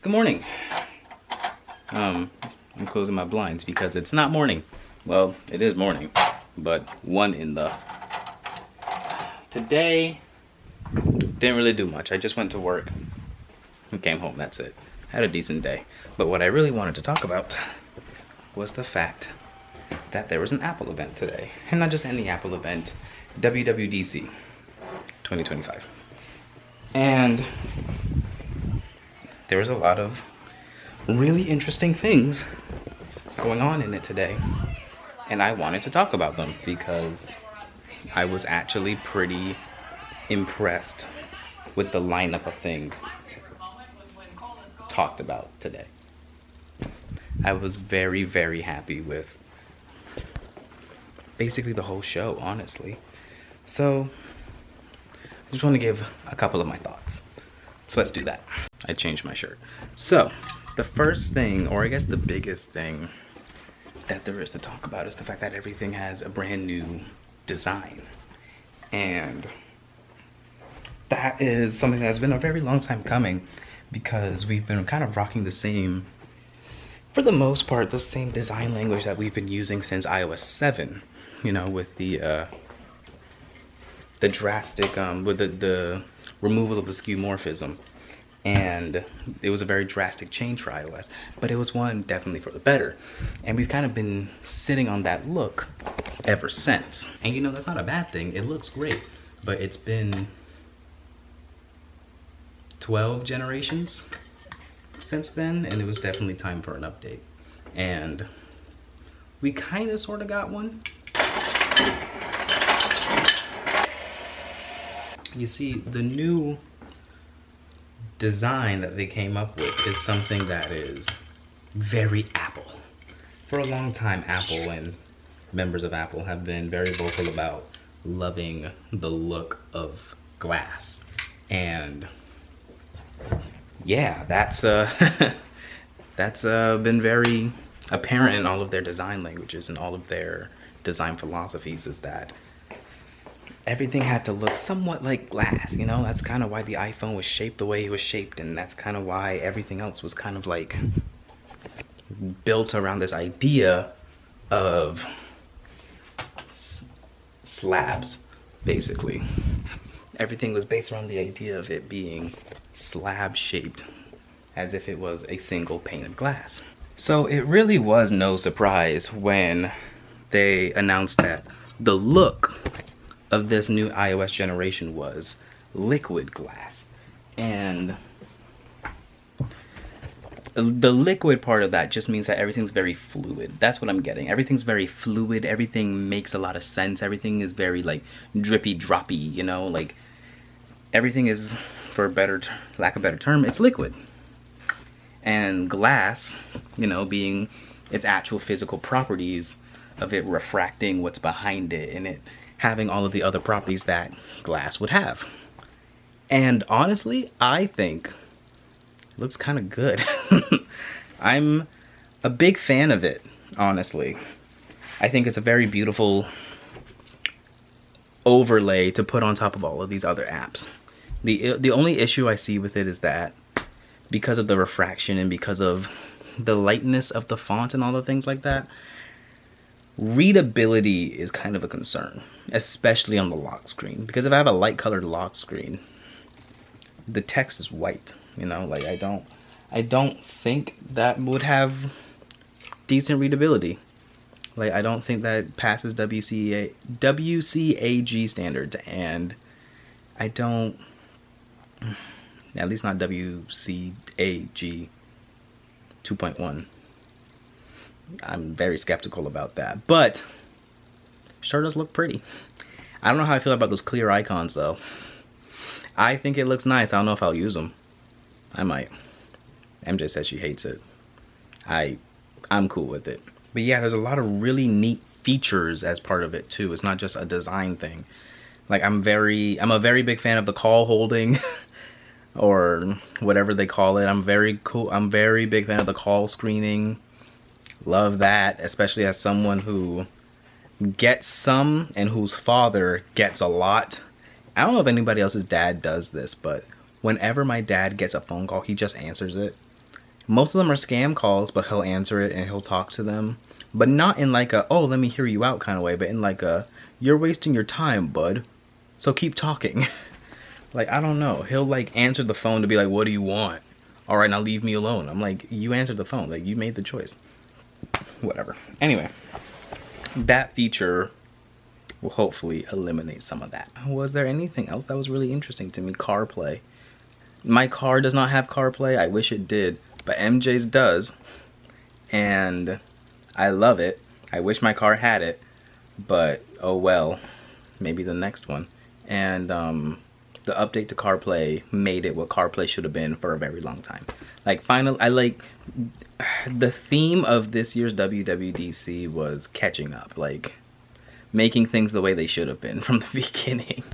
Good morning. I'm closing my blinds because it's not morning. Well, it is morning, but one in the... Today, didn't really do much. I just went to work and came home, that's it. Had a decent day. But what I really wanted to talk about was the fact that there was an Apple event today. And not just any Apple event, WWDC 2025. And there was a lot of really interesting things going on in it today. And I wanted to talk about them because I was actually pretty impressed with the lineup of things talked about today. I was very, very happy with basically the whole show, honestly. So I just want to give a couple of my thoughts. So let's do that. I changed my shirt. So the first thing, or I guess the biggest thing that there is to talk about, is the fact that everything has a brand new design. And that is something that's been a very long time coming, because we've been kind of rocking the same, for the most part, the same design language that we've been using since iOS 7, you know, with the drastic, with the removal of the skeuomorphism. And it was a very drastic change for iOS, but it was one definitely for the better. And we've kind of been sitting on that look ever since. And you know, that's not a bad thing. It looks great, but it's been 12 generations since then, and it was definitely time for an update. And we kind of sort of got one. You see, the new design that they came up with is something that is very Apple. For a long time, Apple and members of Apple have been very vocal about loving the look of glass. And yeah, that's that's been very apparent in all of their design languages and all of their design philosophies, is that everything had to look somewhat like glass, you know? That's kind of why the iPhone was shaped the way it was shaped, and that's kind of why everything else was kind of like built around this idea of slabs, basically. Everything was based around the idea of it being slab shaped, as if it was a single pane of glass. So it really was no surprise when they announced that the look of this new iOS generation was liquid glass. And the liquid part of that just means that everything's very fluid. That's what I'm getting. Everything's very fluid. Everything makes a lot of sense. Everything is very like drippy droppy, you know, like everything is, for a better lack of a better term, it's liquid. And glass, you know, being its actual physical properties of it refracting what's behind it, and it having all of the other properties that glass would have. And honestly, I think it looks kind of good. I'm a big fan of it, honestly. I think it's a very beautiful overlay to put on top of all of these other apps. The only issue I see with it is that because of the refraction and because of the lightness of the font and all the things like that, readability is kind of a concern, especially on the lock screen. Because if I have a light colored lock screen, the text is white, you know, like I don't think that would have decent readability. Like I don't think that passes WCAG standards, and I don't, at least not WCAG 2.1. I'm very skeptical about that, but sure does look pretty. I don't know how I feel about those clear icons though. I think it looks nice. I don't know if I'll use them. I might. MJ says she hates it. I'm cool with it. But yeah, there's a lot of really neat features as part of it too. It's not just a design thing. Like I'm a very big fan of the call holding or whatever they call it. I'm very big fan of the call screening. Love that, especially as someone who gets some and whose father gets a lot. I don't know if anybody else's dad does this, but whenever my dad gets a phone call, he just answers it. Most of them are scam calls, but he'll answer it and he'll talk to them. But not in like a, oh, let me hear you out kind of way, but in like a, you're wasting your time, bud, so keep talking. Like, I don't know. He'll like answer the phone to be like, what do you want? All right, now leave me alone. I'm like, you answered the phone. Like, you made the choice. Whatever. Anyway, that feature will hopefully eliminate some of that. Was there anything else that was really interesting to me? CarPlay. My car does not have CarPlay. I wish it did, but MJ's does, and I love it. I wish my car had it, but oh well, maybe the next one. And the update to CarPlay made it what CarPlay should have been for a very long time. Like, finally, I like the theme of this year's WWDC was catching up, like making things the way they should have been from the beginning.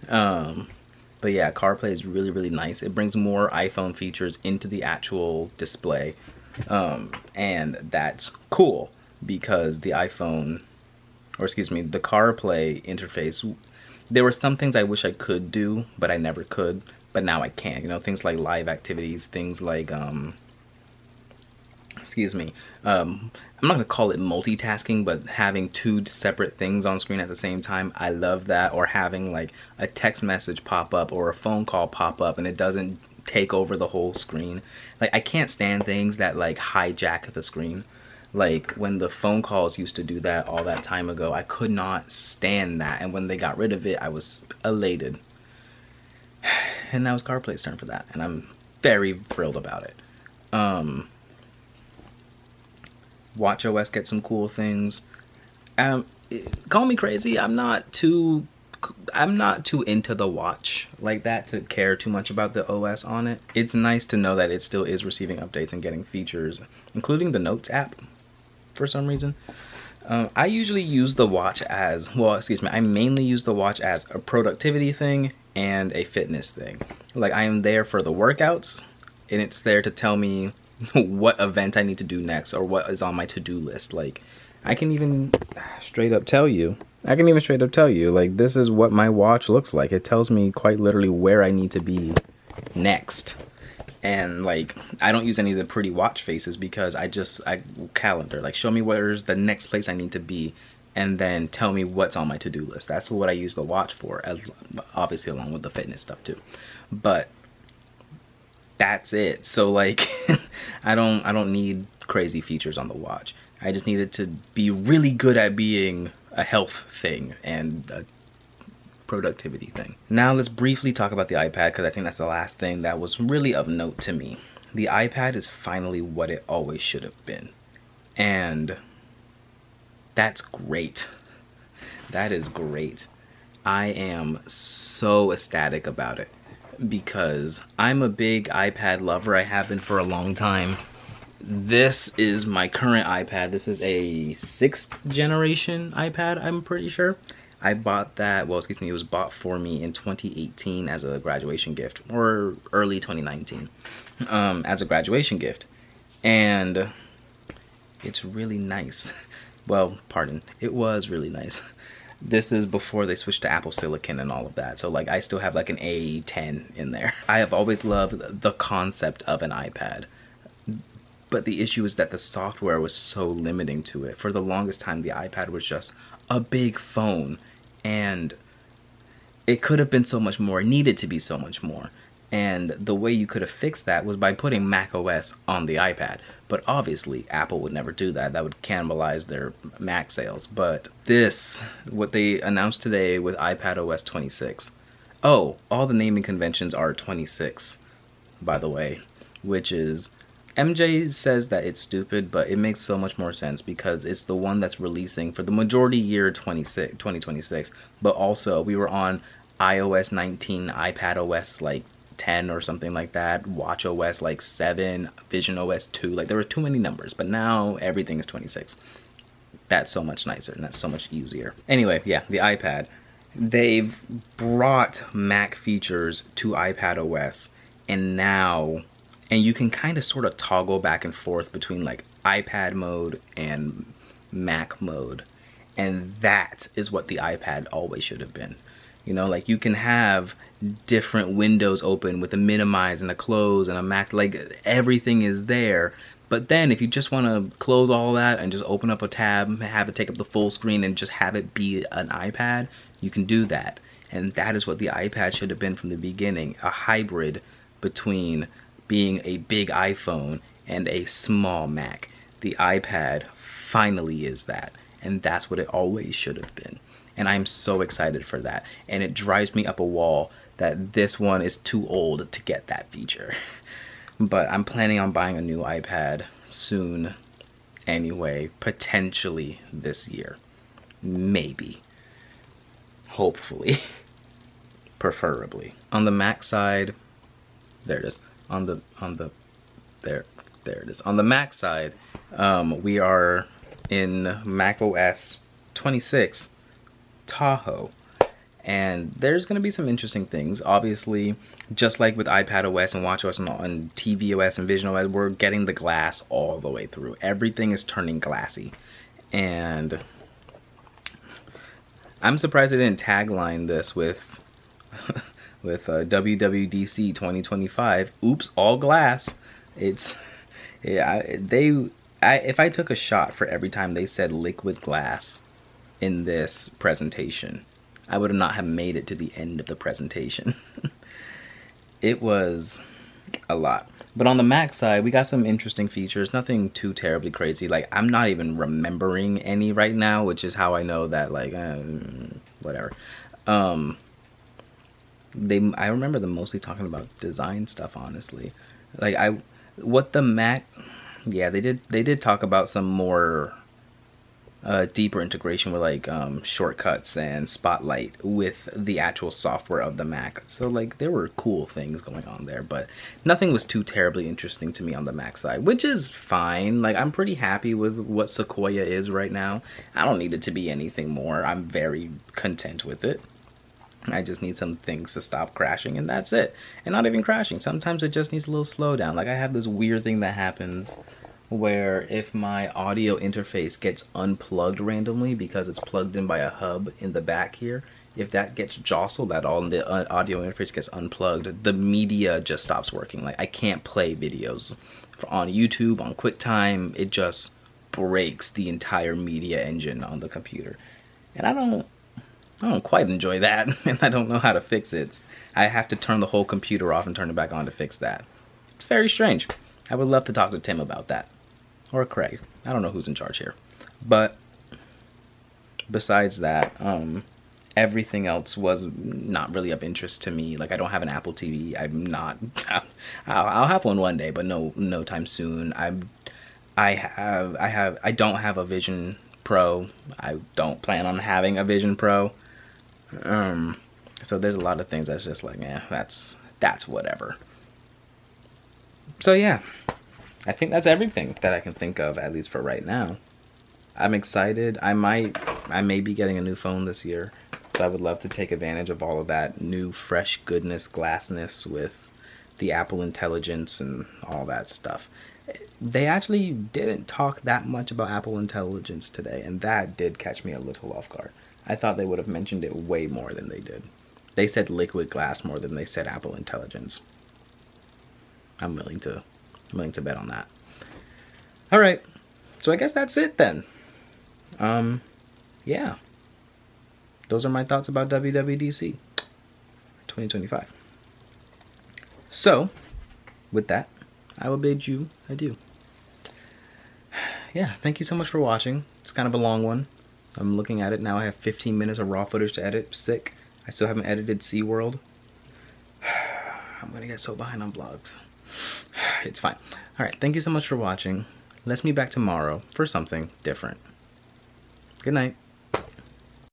But yeah, CarPlay is really, really nice. It brings more iPhone features into the actual display. And that's cool because the iPhone, or excuse me, the CarPlay interface, there were some things I wish I could do, but I never could. But now I can. You know, things like live activities, things like, excuse me, I'm not gonna call it multitasking, but having two separate things on screen at the same time, I love that. Or having like a text message pop up or a phone call pop up and it doesn't take over the whole screen. Like, I can't stand things that like hijack the screen. Like when the phone calls used to do that all that time ago, I could not stand that. And when they got rid of it, I was elated. And now it's CarPlay's turn for that, and I'm very thrilled about it. WatchOS gets some cool things. Call me crazy, I'm not too into the watch like that to care too much about the OS on it. It's nice to know that it still is receiving updates and getting features, including the Notes app for some reason. I usually use the watch as, well, excuse me, I mainly use the watch as a productivity thing and a fitness thing. Like, I am there for the workouts, and it's there to tell me what event I need to do next or what is on my to-do list. Like, I can even straight up tell you, like, this is what my watch looks like. It tells me quite literally where I need to be next. And like, I don't use any of the pretty watch faces because I calendar, like, show me where's the next place I need to be and then tell me what's on my to-do list. That's what I use the watch for, as obviously along with the fitness stuff too. But that's it. So like, I don't need crazy features on the watch. I just need it to be really good at being a health thing and a productivity thing. Now let's briefly talk about the iPad, because I think that's the last thing that was really of note to me. The iPad is finally what it always should have been. And that's great. That is great. I am so ecstatic about it because I'm a big iPad lover. I have been for a long time. This is my current iPad. This is a 6th generation iPad, I'm pretty sure. I bought that, well, excuse me, it was bought for me in 2018 as a graduation gift, or early 2019, as a graduation gift. And it's really nice. Well, pardon, it was really nice. This is before they switched to Apple Silicon and all of that. So like, I still have like an A10 in there. I have always loved the concept of an iPad. But the issue is that the software was so limiting to it. For the longest time, the iPad was just a big phone, and it could have been so much more. It needed to be so much more. And the way you could have fixed that was by putting Mac OS on the iPad. But obviously, Apple would never do that. That would cannibalize their Mac sales. But this, what they announced today with iPad OS 26. Oh, all the naming conventions are 26, by the way, which is, MJ says that it's stupid, but it makes so much more sense because it's the one that's releasing for the majority year 2026. But also, we were on iOS 19, iPad OS like 10 or something like that, Watch OS like 7, Vision OS 2. Like, there were too many numbers, but now everything is 26. That's so much nicer and that's so much easier. Anyway, yeah, the iPad. They've brought Mac features to iPad OS, and now, and you can kind of sort of toggle back and forth between like iPad mode and Mac mode. And that is what the iPad always should have been. You know, like you can have different windows open with a minimize and a close and a max, like everything is there. But then if you just want to close all that and just open up a tab, have it take up the full screen and just have it be an iPad, you can do that. And that is what the iPad should have been from the beginning, a hybrid between being a big iPhone and a small Mac. The iPad finally is that, and that's what it always should have been. And I'm so excited for that. And it drives me up a wall that this one is too old to get that feature. But I'm planning on buying a new iPad soon anyway, potentially this year. Maybe. Hopefully. Preferably. On the Mac side, there it is. There it is. On the Mac side, we are in Mac OS 26 Tahoe. And there's going to be some interesting things. Obviously, just like with iPad OS and Watch OS and TV OS and Vision OS, we're getting the glass all the way through. Everything is turning glassy. And I'm surprised they didn't tagline this with WWDC 2025. Oops, all glass. It's, yeah, if I took a shot for every time they said liquid glass in this presentation, I would not have made it to the end of the presentation. It was a lot. But on the Mac side, we got some interesting features. Nothing too terribly crazy. Like, I'm not even remembering any right now, which is how I know that, like, whatever. I remember them mostly talking about design stuff, honestly. Like, what the Mac, yeah, they did talk about some more deeper integration with like shortcuts and Spotlight with the actual software of the Mac. So like there were cool things going on there, but nothing was too terribly interesting to me on the Mac side, which is fine. Like I'm pretty happy with what Sequoia is right now. I don't need it to be anything more. I'm very content with it. I just need some things to stop crashing, and that's it. And not even crashing. Sometimes it just needs a little slowdown. Like I have this weird thing that happens where if my audio interface gets unplugged randomly because it's plugged in by a hub in the back here, if that gets jostled at all and the audio interface gets unplugged, the media just stops working. Like I can't play videos on YouTube, on QuickTime. It just breaks the entire media engine on the computer. And I don't quite enjoy that, and I don't know how to fix it. I have to turn the whole computer off and turn it back on to fix that. It's very strange. I would love to talk to Tim about that. Or Craig. I don't know who's in charge here. But besides that, everything else was not really of interest to me. Like I don't have an Apple TV. I'm not. I'll have one day, but no time soon. I don't have a Vision Pro. I don't plan on having a Vision Pro. So there's a lot of things that's just like, yeah, that's whatever. So yeah. I think that's everything that I can think of, at least for right now. I'm excited. I may be getting a new phone this year, so I would love to take advantage of all of that new, fresh goodness, glassness with the Apple Intelligence and all that stuff. They actually didn't talk that much about Apple Intelligence today, and that did catch me a little off guard. I thought they would have mentioned it way more than they did. They said liquid glass more than they said Apple Intelligence. I'm willing to bet on that. All right, so I guess that's it then. Yeah, those are my thoughts about WWDC 2025. So, with that, I will bid you adieu. Yeah, thank you so much for watching. It's kind of a long one. I'm looking at it now. I have 15 minutes of raw footage to edit. Sick. I still haven't edited SeaWorld. I'm gonna get so behind on vlogs. It's fine. Alright, thank you so much for watching. Let's meet back tomorrow for something different. Good night.